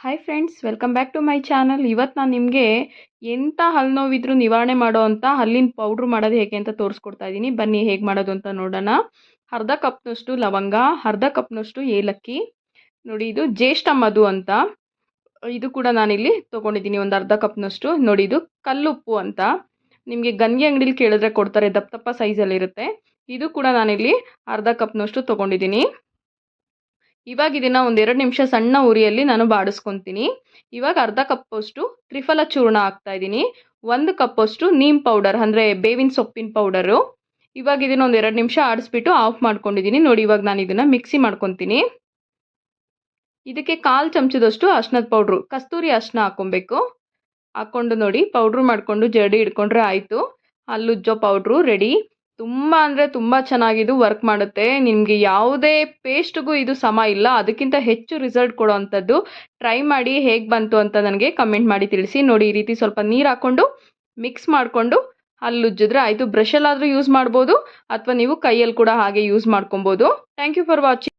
Hi friends, welcome back to my channel. ಇವತ್ತು ನಾನು ನಿಮಗೆ ಎಂಥ ಹಲ್ಲು ನೋವಿದ್ರೂ ನಿವಾರಣೆ ಮಾಡೋ ಅಂಥ ಹಲ್ಲಿನ ಪೌಡ್ರ್ ಮಾಡೋದು ಹೇಗೆ ಅಂತ ತೋರಿಸ್ಕೊಡ್ತಾ ಇದ್ದೀನಿ. ಬನ್ನಿ ಹೇಗೆ ಮಾಡೋದು ಅಂತ ನೋಡೋಣ. ಅರ್ಧ ಕಪ್ನಷ್ಟು ಲವಂಗ, ಅರ್ಧ ಕಪ್ನಷ್ಟು ಏಲಕ್ಕಿ, ನೋಡಿ ಇದು ಜ್ಯೇಷ್ಠ ಮಧು ಅಂತ, ಇದು ಕೂಡ ನಾನಿಲ್ಲಿ ತೊಗೊಂಡಿದ್ದೀನಿ ಒಂದು ಅರ್ಧ ಕಪ್ನಷ್ಟು. ನೋಡಿ ಇದು ಕಲ್ಲುಪ್ಪು ಅಂತ, ನಿಮಗೆ ಗಂಜಿ ಅಂಗಡಿಲಿ ಕೇಳಿದ್ರೆ ಕೊಡ್ತಾರೆ, ದಪ್ಪ ದಪ್ಪ ಸೈಜಲ್ಲಿರುತ್ತೆ. ಇದು ಕೂಡ ನಾನಿಲ್ಲಿ ಅರ್ಧ ಕಪ್ನಷ್ಟು ತೊಗೊಂಡಿದ್ದೀನಿ. ಇವಾಗ ಇದನ್ನು ಒಂದು 2 ನಿಮಿಷ ಸಣ್ಣ ಉರಿಯಲ್ಲಿ ನಾನು ಬಾಡಿಸ್ಕೊತೀನಿ. ಇವಾಗ ಅರ್ಧ ಕಪ್ಪಷ್ಟು ತ್ರಿಫಲ ಚೂರ್ಣ ಹಾಕ್ತಾ ಇದ್ದೀನಿ. 1 ಕಪ್ಪಷ್ಟು ನೀಮ್ ಪೌಡರ್ ಅಂದರೆ ಬೇವಿನ ಸೊಪ್ಪಿನ ಪೌಡರು. ಇವಾಗ ಇದನ್ನು ಒಂದು 2 ನಿಮಿಷ ಆಡಿಸ್ಬಿಟ್ಟು ಆಫ್ ಮಾಡ್ಕೊಂಡಿದ್ದೀನಿ. ನೋಡಿ ಇವಾಗ ನಾನು ಇದನ್ನು ಮಿಕ್ಸಿ ಮಾಡ್ಕೊತೀನಿ. ಇದಕ್ಕೆ 1/4 ಚಮಚದಷ್ಟು ಅರ್ಶಿನದ ಪೌಡ್ರು, ಕಸ್ತೂರಿ ಅರ್ಶಿನ ಹಾಕ್ಕೊಬೇಕು. ಹಾಕ್ಕೊಂಡು ನೋಡಿ ಪೌಡ್ರು ಮಾಡಿಕೊಂಡು ಜರಡಿ ಹಿಡ್ಕೊಂಡ್ರೆ ಆಯಿತು. ಹಲ್ಲುಜ್ಜೋ ಪೌಡ್ರು ರೆಡಿ. ತುಂಬ ಅಂದರೆ ತುಂಬ ಚೆನ್ನಾಗಿದು ವರ್ಕ್ ಮಾಡುತ್ತೆ. ನಿಮಗೆ ಯಾವುದೇ ಪೇಸ್ಟ್ಗೂ ಇದು ಸಮ ಇಲ್ಲ, ಅದಕ್ಕಿಂತ ಹೆಚ್ಚು ರಿಸಲ್ಟ್ ಕೊಡೋ ಅಂಥದ್ದು. ಟ್ರೈ ಮಾಡಿ, ಹೇಗೆ ಬಂತು ಅಂತ ನನಗೆ ಕಮೆಂಟ್ ಮಾಡಿ ತಿಳಿಸಿ. ನೋಡಿ ಈ ರೀತಿ ಸ್ವಲ್ಪ ನೀರು ಹಾಕ್ಕೊಂಡು ಮಿಕ್ಸ್ ಮಾಡಿಕೊಂಡು ಹಲ್ಲುಜ್ಜಿದ್ರೆ ಆಯಿತು. ಬ್ರಷಲ್ಲಾದರೂ ಯೂಸ್ ಮಾಡ್ಬೋದು ಅಥವಾ ನೀವು ಕೈಯಲ್ಲಿ ಕೂಡ ಹಾಗೆ ಯೂಸ್ ಮಾಡ್ಕೊಬೋದು. Thank you for watching.